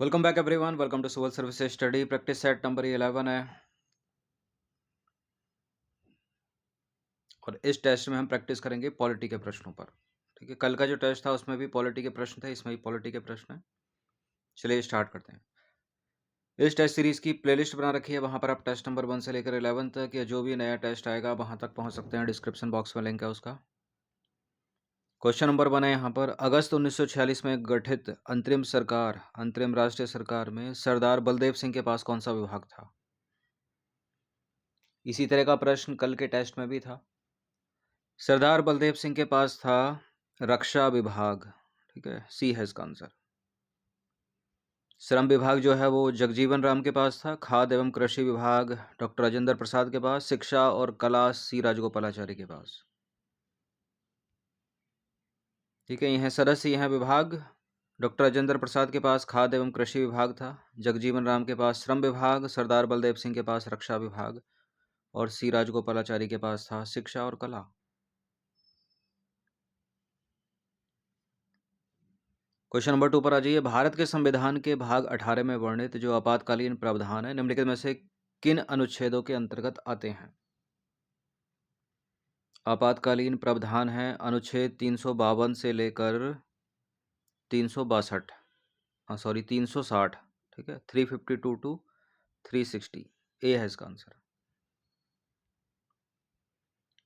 Welcome back everyone. Welcome to civil service study practice set number 11 है। और इस test में हम प्रैक्टिस करेंगे पॉलिटी के प्रश्नों पर। ठीक है, कल का जो टेस्ट था उसमें भी पॉलिटी के प्रश्न थे, इसमें भी पॉलिटी के प्रश्न है। चलिए स्टार्ट करते हैं। इस टेस्ट सीरीज की प्लेलिस्ट बना रखी है, वहां पर आप टेस्ट नंबर 1 से लेकर 11 तक या जो भी नया टेस्ट आएगा वहां तक पहुंच सकते हैं। डिस्क्रिप्शन बॉक्स में लिंक है उसका। क्वेश्चन नंबर 1 है यहाँ पर, अगस्त 1946 में गठित अंतरिम राष्ट्रीय सरकार में सरदार बलदेव सिंह के पास कौन सा विभाग था? इसी तरह का प्रश्न कल के टेस्ट में भी था। सरदार बलदेव सिंह के पास था रक्षा विभाग। ठीक है, सी है इसका आंसर। श्रम विभाग जो है वो जगजीवन राम के पास था। खाद्य एवं कृषि विभाग डॉक्टर राजेंद्र प्रसाद के पास। शिक्षा और कला सी राजगोपालाचारी के पास। ठीक है, यह सदस्य यह विभाग डॉक्टर राजेंद्र प्रसाद के पास खाद्य एवं कृषि विभाग था, जगजीवन राम के पास श्रम विभाग, सरदार बलदेव सिंह के पास रक्षा विभाग और सी राजगोपालाचारी के पास था शिक्षा और कला। क्वेश्चन नंबर 2 पर आ जाइए। भारत के संविधान के भाग 18 में वर्णित जो आपातकालीन प्रावधान है निम्नलिखित में से किन अनुच्छेदों के अंतर्गत आते हैं? आपातकालीन प्रावधान है अनुच्छेद 352 से लेकर 362, सॉरी 360। ठीक है, 352 टू 360 ए है इसका आंसर।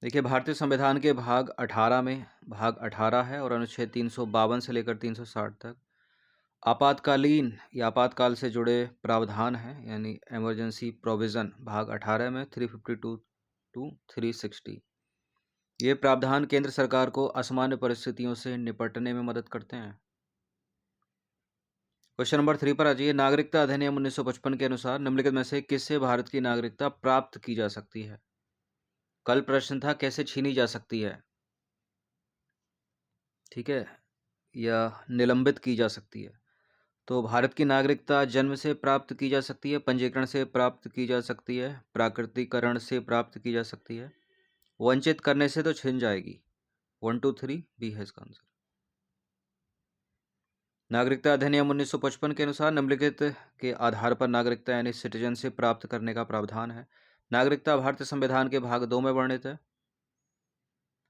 देखिए, भारतीय संविधान के भाग 18 में भाग 18 है और अनुच्छेद 352 से लेकर 360 तक आपातकालीन या आपातकाल से जुड़े प्रावधान हैं, यानी इमरजेंसी प्रोविजन भाग 18 में 352 टू 360। ये प्रावधान केंद्र सरकार को असामान्य परिस्थितियों से निपटने में मदद करते हैं। क्वेश्चन नंबर 3 पर आ जाइए। नागरिकता अधिनियम 1955 के अनुसार निम्नलिखित में से किससे भारत की नागरिकता प्राप्त की जा सकती है? कल प्रश्न था कैसे छीनी जा सकती है, ठीक है, या निलंबित की जा सकती है। तो भारत की नागरिकता जन्म से प्राप्त की जा सकती है, पंजीकरण से प्राप्त की जा सकती है, प्राकृतिकरण से प्राप्त की जा सकती है, वंचित करने से तो छिन जाएगी। 1 2 3 बी है इसका आंसर। नागरिकता अधिनियम 1955 के अनुसार निम्नलिखित के आधार पर नागरिकता यानी सिटीजनशिप प्राप्त करने का प्रावधान है। नागरिकता भारतीय संविधान के भाग 2 में वर्णित है।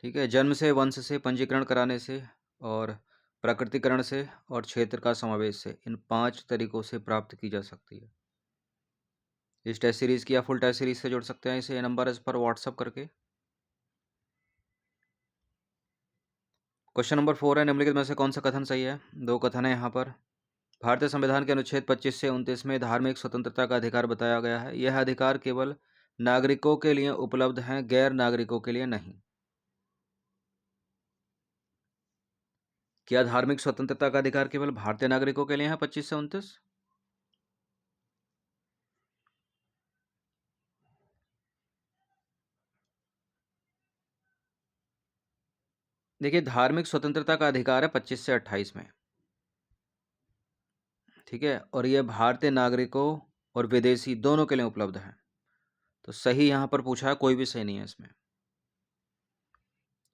ठीक है, जन्म से, वंश से, पंजीकरण कराने से और प्राकृतिकरण से और क्षेत्र का समावेश से, इन 5 तरीकों से प्राप्त की जा सकती है। इस टेस्ट सीरीज की या फुल टेस्ट सीरीज से जुड़ सकते हैं इसे नंबर इस पर व्हाट्सअप करके। क्वेश्चन नंबर 4 है, निम्नलिखित में से कौन सा कथन सही है? दो कथन है यहाँ पर। भारतीय संविधान के अनुच्छेद 25 से 29 में धार्मिक स्वतंत्रता का अधिकार बताया गया है। यह अधिकार केवल नागरिकों के लिए उपलब्ध है, गैर नागरिकों के लिए नहीं। क्या धार्मिक स्वतंत्रता का अधिकार केवल भारतीय नागरिकों के लिए है 25 से 29? देखिए, धार्मिक स्वतंत्रता का अधिकार है 25 से 28 में। ठीक है, और यह भारतीय नागरिकों और विदेशी दोनों के लिए उपलब्ध है। तो सही यहां पर पूछा है, कोई भी सही नहीं है इसमें।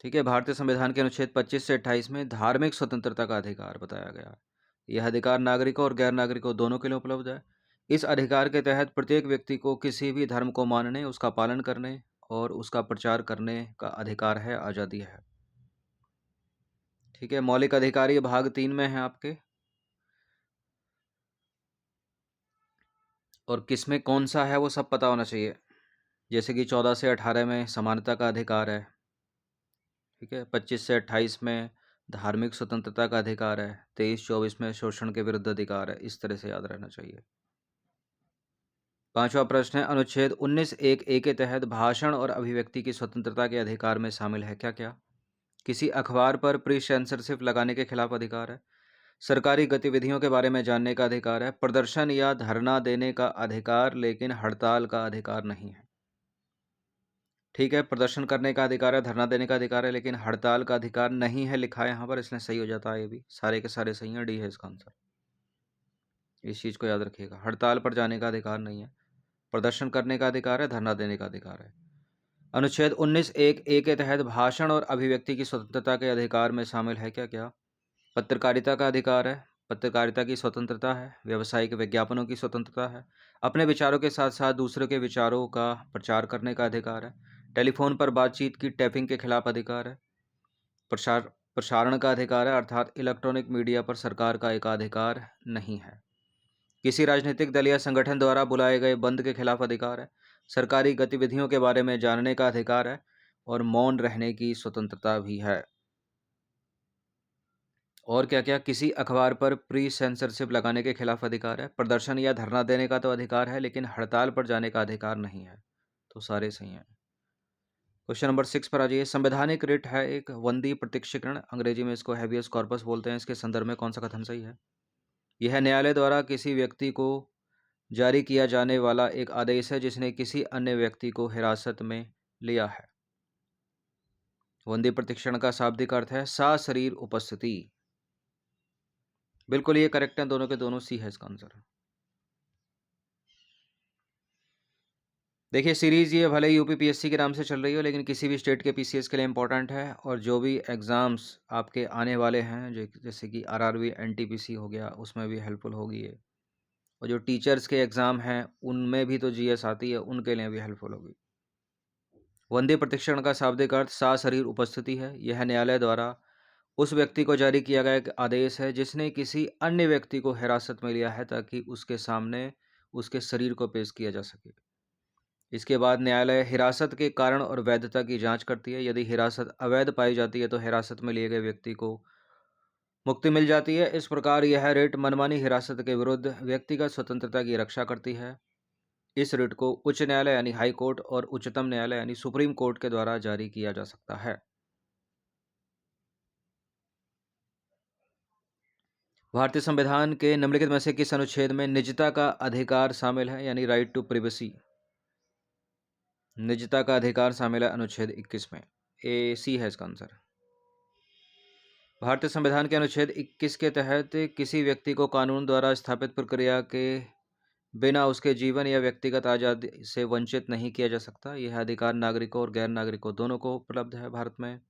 ठीक है, भारतीय संविधान के अनुच्छेद 25 से 28 में धार्मिक स्वतंत्रता का अधिकार बताया गया है। यह अधिकार नागरिकों और गैर नागरिकों दोनों के लिए उपलब्ध है। इस अधिकार के तहत प्रत्येक व्यक्ति को किसी भी धर्म को मानने, उसका पालन करने और उसका प्रचार करने का अधिकार है, आज़ादी है। ठीक है, मौलिक अधिकार ये भाग 3 में है आपके, और किसमें कौन सा है वो सब पता होना चाहिए। जैसे कि 14 से 18 में समानता का अधिकार है। ठीक है, 25 से 28 में धार्मिक स्वतंत्रता का अधिकार है, 23-24 में शोषण के विरुद्ध अधिकार है। इस तरह से याद रहना चाहिए। पांचवा प्रश्न है, अनुच्छेद 19(1)(a) के तहत भाषण और अभिव्यक्ति की स्वतंत्रता के अधिकार में शामिल है क्या क्या? किसी अखबार पर प्री सेंसरशिप लगाने के खिलाफ अधिकार है, सरकारी गतिविधियों के बारे में जानने का अधिकार है, प्रदर्शन या धरना देने का अधिकार लेकिन हड़ताल का अधिकार नहीं है। ठीक है, प्रदर्शन करने का अधिकार है, धरना देने का अधिकार है, लेकिन हड़ताल का अधिकार नहीं है लिखा है यहाँ पर, इसलिए सही हो जाता है। ये भी सारे के सारे सही हैं, डी है इसका आंसर। इस चीज़ को याद रखिएगा, हड़ताल पर जाने का अधिकार नहीं है, प्रदर्शन करने का अधिकार है, धरना देने का अधिकार है। अनुच्छेद 19(1)(a) के तहत भाषण और अभिव्यक्ति की स्वतंत्रता के अधिकार में शामिल है क्या क्या? पत्रकारिता का अधिकार है, पत्रकारिता की स्वतंत्रता है, व्यावसायिक विज्ञापनों की स्वतंत्रता है, अपने विचारों के साथ साथ दूसरों के विचारों का प्रचार करने का अधिकार है, टेलीफोन पर बातचीत की टैपिंग के खिलाफ अधिकार है, प्रसारण का अधिकार है, अर्थात इलेक्ट्रॉनिक मीडिया पर सरकार का एकाधिकार नहीं है। किसी राजनीतिक दल या संगठन द्वारा बुलाए गए बंद के खिलाफ अधिकार है, सरकारी गतिविधियों के बारे में जानने का अधिकार है और मौन रहने की स्वतंत्रता भी है। और क्या क्या, किसी अखबार पर प्री सेंसरशिप लगाने के खिलाफ अधिकार है, प्रदर्शन या धरना देने का तो अधिकार है लेकिन हड़ताल पर जाने का अधिकार नहीं है। तो सारे सही हैं। क्वेश्चन नंबर 6 पर आ जाइए। संवैधानिक रिट है एक वंदी प्रत्यक्षीकरण, अंग्रेजी में इसको हैबियस कॉर्पस बोलते हैं। इसके संदर्भ में कौन सा कथन सही है? यह न्यायालय द्वारा किसी व्यक्ति को जारी किया जाने वाला एक आदेश है जिसने किसी अन्य व्यक्ति को हिरासत में लिया है। वंदी प्रत्यक्षीकरण का शाब्दिक अर्थ है सशरीर उपस्थिति। बिल्कुल ये करेक्ट है, दोनों के दोनों सी है इसका आंसर। देखिए सीरीज ये भले यूपीपीएससी के नाम से चल रही हो लेकिन किसी भी स्टेट के पीसीएस के लिए इंपॉर्टेंट है। और जो भी एग्ज़ाम्स आपके आने वाले हैं जैसे कि आरआरबी एनटीपीसी हो गया, उसमें भी हेल्पफुल होगी ये। और जो टीचर्स के एग्ज़ाम हैं उनमें भी तो जीएस आती है, उनके लिए भी हेल्पफुल होगी। वंदे प्रशिक्षण का शाब्दिक अर्थ सशरीर उपस्थिति है। यह न्यायालय द्वारा उस व्यक्ति को जारी किया गया एक आदेश है जिसने किसी अन्य व्यक्ति को हिरासत में लिया है ताकि उसके सामने उसके शरीर को पेश किया जा सके। इसके बाद न्यायालय हिरासत के कारण और वैधता की जांच करती है। यदि हिरासत अवैध पाई जाती है तो हिरासत में लिए गए व्यक्ति को मुक्ति मिल जाती है। इस प्रकार यह रिट मनमानी हिरासत के विरुद्ध व्यक्तिगत स्वतंत्रता की रक्षा करती है। इस रिट को उच्च न्यायालय यानी हाई कोर्ट और उच्चतम न्यायालय यानी सुप्रीम कोर्ट के द्वारा जारी किया जा सकता है। भारतीय संविधान के निम्नलिखित में से किस अनुच्छेद में निजता का अधिकार शामिल है, यानी राइट टू प्रिवेसी? निजता का अधिकार शामिल है अनुच्छेद 21 में। ए सी है इसका आंसर। भारतीय संविधान के अनुच्छेद 21 के तहत किसी व्यक्ति को कानून द्वारा स्थापित प्रक्रिया के बिना उसके जीवन या व्यक्तिगत आज़ादी से वंचित नहीं किया जा सकता। यह अधिकार नागरिकों और गैर नागरिकों दोनों को उपलब्ध है भारत में।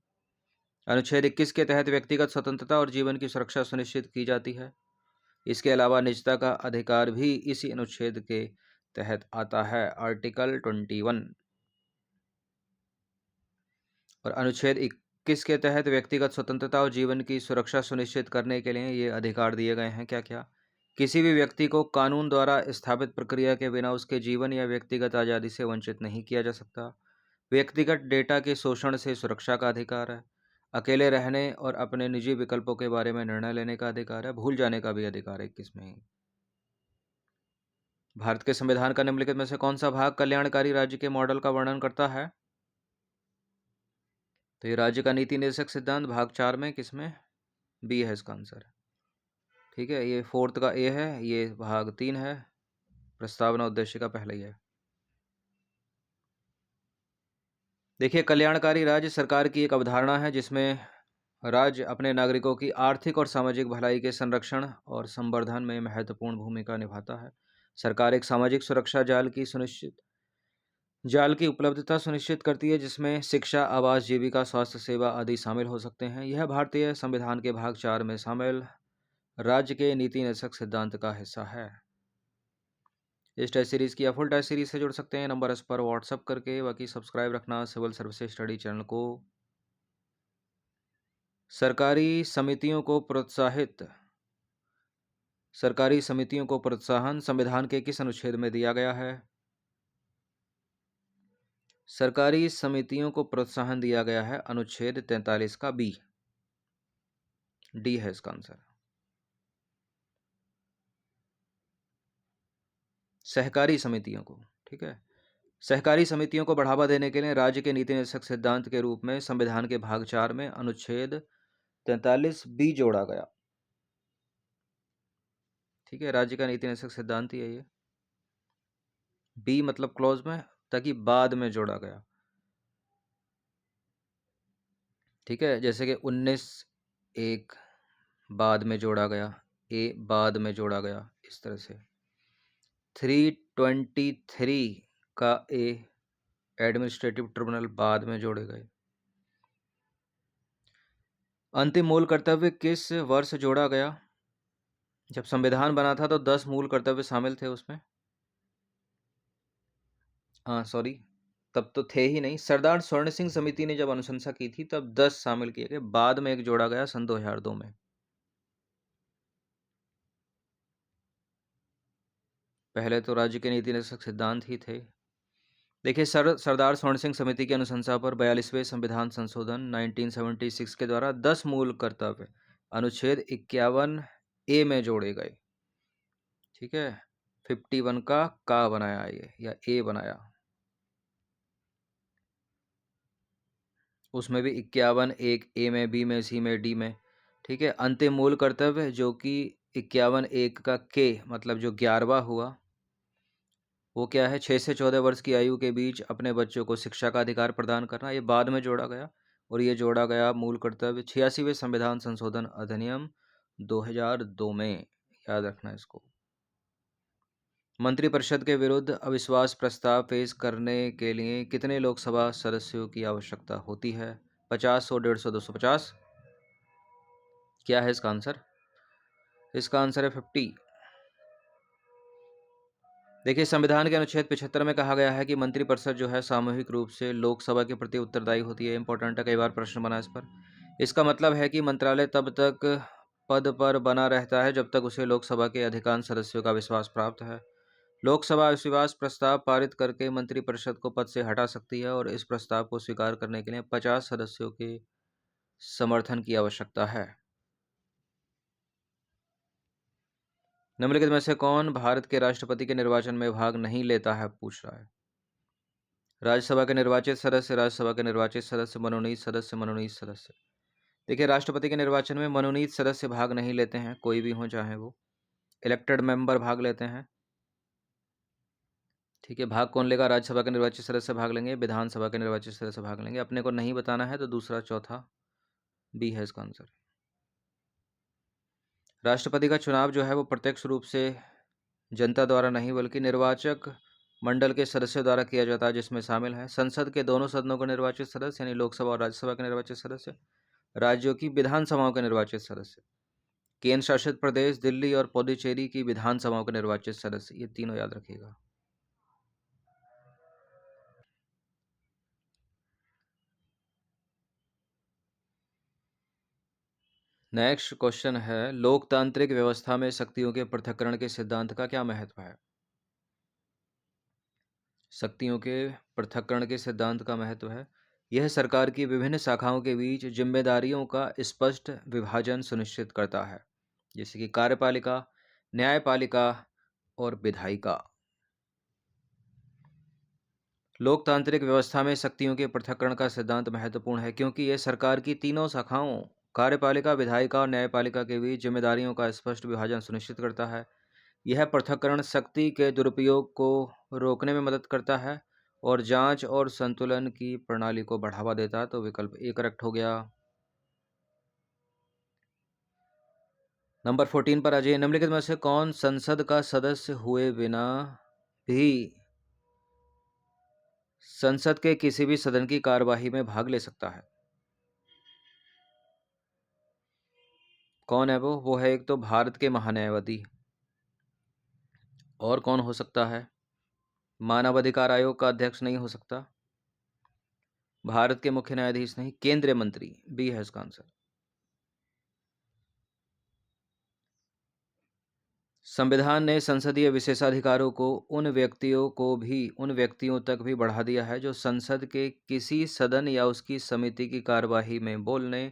अनुच्छेद 21 के तहत व्यक्तिगत स्वतंत्रता और जीवन की सुरक्षा सुनिश्चित की जाती है। इसके अलावा निजता का अधिकार भी इसी अनुच्छेद के तहत आता है, आर्टिकल 21। और अनुच्छेद 21 के तहत व्यक्तिगत स्वतंत्रता और जीवन की सुरक्षा सुनिश्चित करने के लिए ये अधिकार दिए गए हैं। क्या क्या? किसी भी व्यक्ति को कानून द्वारा स्थापित प्रक्रिया के बिना उसके जीवन या व्यक्तिगत आज़ादी से वंचित नहीं किया जा सकता। व्यक्तिगत डेटा के शोषण से सुरक्षा का अधिकार है। अकेले रहने और अपने निजी विकल्पों के बारे में निर्णय लेने का अधिकार है। भूल जाने का भी अधिकार है 21 में ही। भारत के संविधान का निम्नलिखित में से कौन सा भाग कल्याणकारी राज्य के मॉडल का वर्णन करता है? तो ये राज्य का नीति निर्देशक सिद्धांत भाग 4 में किसमें? बी है इसका आंसर। ठीक है, ये 4th का ए है, ये भाग 3 है, प्रस्तावना उद्देश्य का पहला ही है। देखिए कल्याणकारी राज्य सरकार की एक अवधारणा है जिसमें राज्य अपने नागरिकों की आर्थिक और सामाजिक भलाई के संरक्षण और संवर्धन में महत्वपूर्ण भूमिका निभाता है। सरकार एक सामाजिक सुरक्षा जाल की उपलब्धता सुनिश्चित करती है जिसमें शिक्षा, आवास, जीविका, स्वास्थ्य सेवा आदि शामिल हो सकते हैं। यह भारतीय संविधान के भाग 4 में शामिल राज्य के नीति निर्देशक सिद्धांत का हिस्सा है। इस टेस्ट सीरीज़ की या फुल टेस्ट सीरीज से जुड़ सकते हैं नंबर इस पर व्हाट्सअप करके। बाकी सब्सक्राइब रखना सिविल सर्विसेज स्टडी चैनल को। सरकारी समितियों को प्रोत्साहन संविधान के किस अनुच्छेद में दिया गया है? सरकारी समितियों को प्रोत्साहन दिया गया है अनुच्छेद 43 का बी, डी है इसका आंसर। सहकारी समितियों को, ठीक है, सहकारी समितियों को बढ़ावा देने के लिए राज्य के नीति निर्देशक सिद्धांत के रूप में संविधान के भाग 4 में अनुच्छेद 43 बी जोड़ा गया। ठीक है, राज्य का नीति निर्देशक सिद्धांत ही है ये। बी मतलब क्लॉज में, ताकि बाद में जोड़ा गया। ठीक है, जैसे कि 19(1) बाद में जोड़ा गया, ए बाद में जोड़ा गया, इस तरह से 323 का ए एडमिनिस्ट्रेटिव ट्रिब्यूनल बाद में जोड़े गए। अंतिम मूल कर्तव्य किस वर्ष जोड़ा गया? जब संविधान बना था तो 10 मूल कर्तव्य शामिल थे उसमें। हाँ सॉरी, तब तो थे ही नहीं। सरदार स्वर्ण सिंह समिति ने जब अनुशंसा की थी तब 10 शामिल किए गए, बाद में एक जोड़ा गया सन 2002 में। पहले तो राज्य के नीति निदेशक सिद्धांत ही थे। देखिए सरदार स्वर्ण सिंह समिति की अनुशंसा पर 42वें संविधान संशोधन 1976 के द्वारा 10 मूल कर्तव्य अनुच्छेद 51 ए में जोड़े गए। ठीक है, 51 का बनाया ये या ए बनाया, उसमें भी 51 एक ए में, बी में, सी में, डी में। ठीक है, अंतिम मूल कर्तव्य जो कि 51 एक का के मतलब जो 11वां हुआ वो क्या है, 6 से 14 वर्ष की आयु के बीच अपने बच्चों को शिक्षा का अधिकार प्रदान करना। ये बाद में जोड़ा गया और ये जोड़ा गया मूल कर्तव्य 86वें संविधान संशोधन अधिनियम 2002 में। याद रखना इसको। मंत्रिपरिषद के विरुद्ध अविश्वास प्रस्ताव पेश करने के लिए कितने लोकसभा सदस्यों की आवश्यकता होती है? 50, 100, 150, 250? क्या है इसका आंसर? इसका आंसर है 50। देखिए संविधान के अनुच्छेद 75 में कहा गया है कि मंत्रिपरिषद जो है सामूहिक रूप से लोकसभा के प्रति उत्तरदायी होती है। इंपॉर्टेंट है, कई बार प्रश्न बना इस पर। इसका मतलब है कि मंत्रालय तब तक पद पर बना रहता है जब तक उसे लोकसभा के अधिकांश सदस्यों का विश्वास प्राप्त है। लोकसभा अविश्वास प्रस्ताव पारित करके मंत्रिपरिषद को पद से हटा सकती है और इस प्रस्ताव को स्वीकार करने के लिए 50 सदस्यों के समर्थन की आवश्यकता है। निम्नलिखित में से कौन भारत के राष्ट्रपति के निर्वाचन में भाग नहीं लेता है, पूछ रहा है। राज्यसभा के निर्वाचित सदस्य, राज्यसभा के निर्वाचित सदस्य, मनोनीत सदस्य, मनोनीत सदस्य। देखिए राष्ट्रपति के निर्वाचन में मनोनीत सदस्य भाग नहीं लेते हैं, कोई भी हो चाहे वो। इलेक्टेड मेंबर भाग लेते हैं। ठीक है, भाग कौन लेगा? राज्यसभा के निर्वाचित सदस्य भाग लेंगे, विधानसभा के निर्वाचित सदस्य भाग लेंगे। अपने को नहीं बताना है तो दूसरा चौथा बी है इसका आंसर। राष्ट्रपति का चुनाव जो है वो प्रत्यक्ष रूप से जनता द्वारा नहीं बल्कि निर्वाचक मंडल के सदस्यों द्वारा किया जाता है, जिसमें शामिल है संसद के दोनों सदनों के निर्वाचित सदस्य यानी लोकसभा और राज्यसभा के निर्वाचित सदस्य, राज्यों की विधानसभाओं के निर्वाचित सदस्य, केंद्र शासित प्रदेश दिल्ली और पुडुचेरी की विधानसभाओं के निर्वाचित सदस्य। ये तीनों याद रखिएगा। नेक्स्ट क्वेश्चन है, लोकतांत्रिक व्यवस्था में शक्तियों के पृथक्करण के सिद्धांत का क्या महत्व है? शक्तियों के पृथक्करण के सिद्धांत का महत्व है, यह सरकार की विभिन्न शाखाओं के बीच जिम्मेदारियों का स्पष्ट विभाजन सुनिश्चित करता है, जैसे कि कार्यपालिका, न्यायपालिका और विधायिका। लोकतांत्रिक व्यवस्था में शक्तियों के पृथक्करण का सिद्धांत महत्वपूर्ण है क्योंकि यह सरकार की तीनों शाखाओं कार्यपालिका, विधायिका और न्यायपालिका के बीच जिम्मेदारियों का स्पष्ट विभाजन सुनिश्चित करता है। यह पृथक्करण शक्ति के दुरुपयोग को रोकने में मदद करता है और जांच और संतुलन की प्रणाली को बढ़ावा देता है। तो विकल्प ए करेक्ट हो गया। नंबर 14 पर आ जाइए। निम्नलिखित में से कौन संसद का सदस्य हुए बिना भी संसद के किसी भी सदन की कार्यवाही में भाग ले सकता है? कौन है वो है एक तो भारत के महान्यायवादी, और कौन हो सकता है? मानवाधिकार आयोग का अध्यक्ष नहीं हो सकता, भारत के मुख्य न्यायाधीश नहीं, केंद्रीय मंत्री, बी है इसका आंसर। संविधान ने संसदीय विशेषाधिकारों को उन व्यक्तियों तक भी बढ़ा दिया है जो संसद के किसी सदन या उसकी समिति की कार्यवाही में बोलने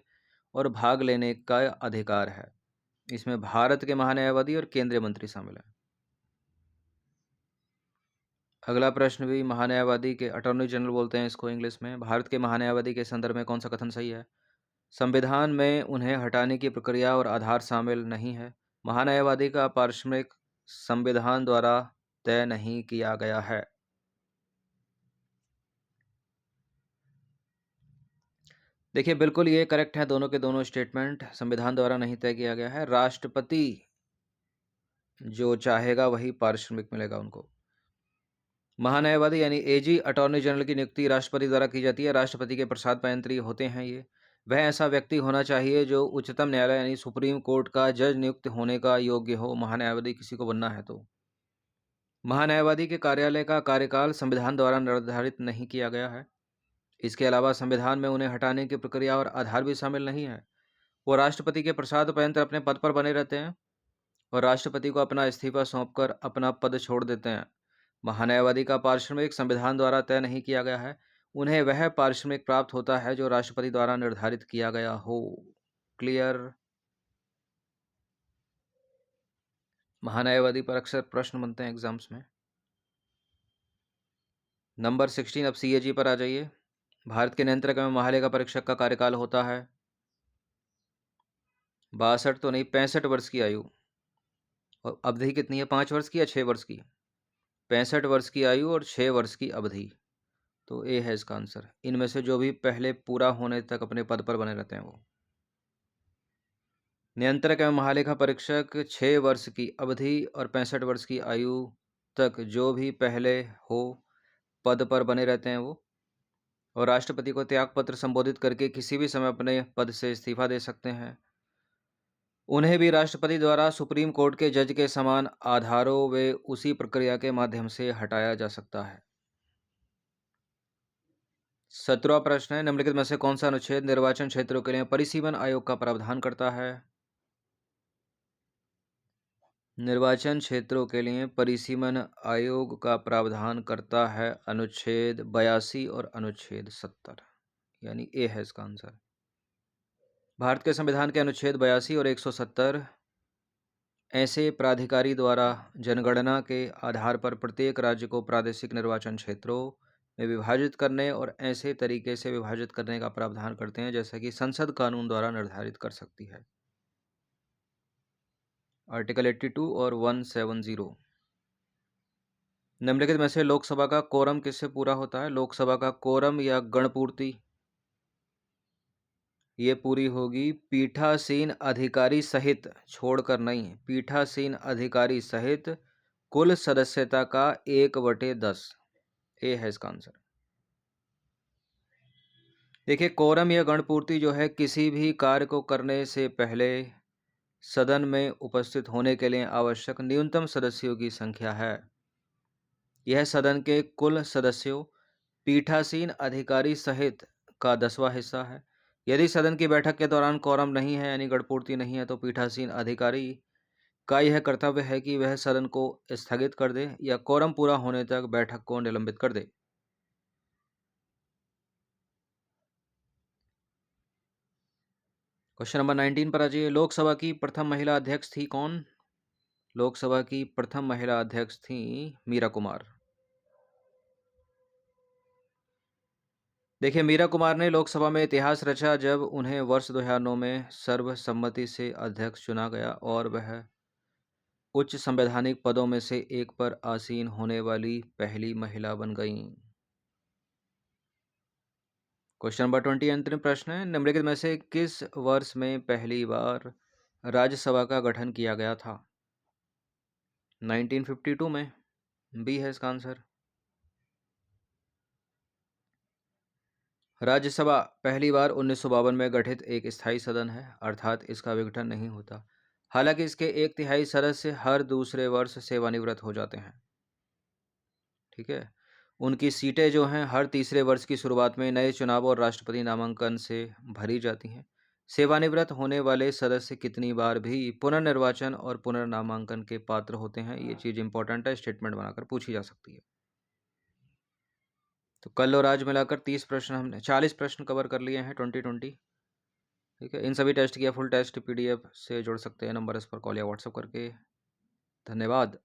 और भाग लेने का अधिकार है। इसमें भारत के महान्यायवादी और केंद्रीय मंत्री शामिल हैं। अगला प्रश्न भी महान्यायवादी के, अटॉर्नी जनरल बोलते हैं इसको इंग्लिश में। भारत के महान्यायवादी के संदर्भ में कौन सा कथन सही है? संविधान में उन्हें हटाने की प्रक्रिया और आधार शामिल नहीं है। महान्यायवादी का पारिश्रमिक संविधान द्वारा तय नहीं किया गया है। देखिए बिल्कुल ये करेक्ट है, दोनों के दोनों स्टेटमेंट संविधान द्वारा नहीं तय किया गया है। राष्ट्रपति जो चाहेगा वही पारिश्रमिक मिलेगा उनको। महान्यायवादी यानी एजी अटॉर्नी जनरल की नियुक्ति राष्ट्रपति द्वारा की जाती है। राष्ट्रपति के प्रसाद मंत्री होते हैं ये। वह ऐसा व्यक्ति होना चाहिए जो उच्चतम न्यायालय यानी सुप्रीम कोर्ट का जज नियुक्त होने का योग्य हो। महान्यायवादी किसी को बनना है तो महान्यायवादी के कार्यालय का कार्यकाल संविधान द्वारा निर्धारित नहीं किया गया है। इसके अलावा संविधान में उन्हें हटाने की प्रक्रिया और आधार भी शामिल नहीं है। वो राष्ट्रपति के प्रसाद पर्यंत अपने पद पर बने रहते हैं और राष्ट्रपति को अपना इस्तीफा सौंपकर अपना पद छोड़ देते हैं। महान्यायवादी का पारिश्रमिक संविधान द्वारा तय नहीं किया गया है। उन्हें वह पारिश्रमिक प्राप्त होता है जो राष्ट्रपति द्वारा निर्धारित किया गया हो। क्लियर? महान्यायवादी पर अक्सर प्रश्न बनते हैं एग्जाम्स में। नंबर 16 अब CAG पर आ जाइए। भारत के नियंत्रक एवं महालेखा परीक्षक का कार्यकाल होता है 62 तो नहीं 65 वर्ष की आयु। और अवधि कितनी है? 5 वर्ष की या 6 वर्ष की? 65 वर्ष की आयु और 6 वर्ष की अवधि। तो ए है इसका आंसर। इनमें से जो भी पहले पूरा होने तक अपने पद पर बने रहते हैं वो। नियंत्रक एवं महालेखा परीक्षक 6 वर्ष की अवधि और 65 वर्ष की आयु तक जो भी पहले हो पद पर बने रहते हैं वो, और राष्ट्रपति को त्यागपत्र संबोधित करके किसी भी समय अपने पद से इस्तीफा दे सकते हैं। उन्हें भी राष्ट्रपति द्वारा सुप्रीम कोर्ट के जज के समान आधारों व उसी प्रक्रिया के माध्यम से हटाया जा सकता है। 17वां प्रश्न है, निम्नलिखित में से कौन सा अनुच्छेद निर्वाचन क्षेत्रों के लिए परिसीमन आयोग का प्रावधान करता है? निर्वाचन क्षेत्रों के लिए परिसीमन आयोग का प्रावधान करता है अनुच्छेद 82 और अनुच्छेद 70, यानी ए है इसका आंसर। भारत के संविधान के अनुच्छेद 82 और 170 ऐसे प्राधिकारी द्वारा जनगणना के आधार पर प्रत्येक राज्य को प्रादेशिक निर्वाचन क्षेत्रों में विभाजित करने और ऐसे तरीके से विभाजित करने का प्रावधान करते हैं जैसा कि संसद कानून द्वारा निर्धारित कर सकती है। आर्टिकल 82 और 170। निम्नलिखित में से लोकसभा का कोरम किससे पूरा होता है? लोकसभा का कोरम या गणपूर्ति ये पूरी होगी पीठासीन अधिकारी सहित, छोड़कर नहीं, पीठासीन अधिकारी सहित कुल सदस्यता का 1/10। ए है इसका आंसर। देखिए, कोरम या गणपूर्ति जो है किसी भी कार्य को करने से पहले सदन में उपस्थित होने के लिए आवश्यक न्यूनतम सदस्यों की संख्या है। यह सदन के कुल सदस्यों पीठासीन अधिकारी सहित का 10वां हिस्सा है। यदि सदन की बैठक के दौरान कोरम नहीं है यानी गणपूर्ति नहीं है तो पीठासीन अधिकारी का यह कर्तव्य है कि वह सदन को स्थगित कर दे या कोरम पूरा होने तक बैठक को निलंबित कर दे। क्वेश्चन नंबर 19 पर आ जाइए। लोकसभा की प्रथम महिला अध्यक्ष थी कौन? लोकसभा की प्रथम महिला अध्यक्ष थी मीरा कुमार। देखिए, मीरा कुमार ने लोकसभा में इतिहास रचा जब उन्हें वर्ष 2009 में सर्वसम्मति से अध्यक्ष चुना गया और वह उच्च संवैधानिक पदों में से एक पर आसीन होने वाली पहली महिला बन गईं। क्वेश्चन नंबर 20 अंतिम प्रश्न है, निम्नलिखित में से किस वर्ष में पहली बार राज्यसभा का गठन किया गया था? 1952 में। बी है इसका आंसर। राज्यसभा पहली बार 1952 में गठित एक स्थायी सदन है, अर्थात इसका विघटन नहीं होता। हालांकि इसके 1/3 सदस्य हर दूसरे वर्ष सेवानिवृत्त हो जाते हैं। ठीक है, उनकी सीटें जो हैं हर तीसरे वर्ष की शुरुआत में नए चुनाव और राष्ट्रपति नामांकन से भरी जाती हैं। सेवानिवृत्त होने वाले सदस्य कितनी बार भी पुनर्निर्वाचन और पुनर्नामांकन के पात्र होते हैं, ये चीज़ इंपॉर्टेंट है, स्टेटमेंट बनाकर पूछी जा सकती है। तो कल और आज मिलाकर 30 प्रश्न, हमने 40 प्रश्न कवर कर लिए हैं 2020। ठीक है, इन सभी टेस्ट की फुल टेस्ट PDF से जुड़ सकते हैं नंबर इस पर कॉल या व्हाट्सएप करके। धन्यवाद।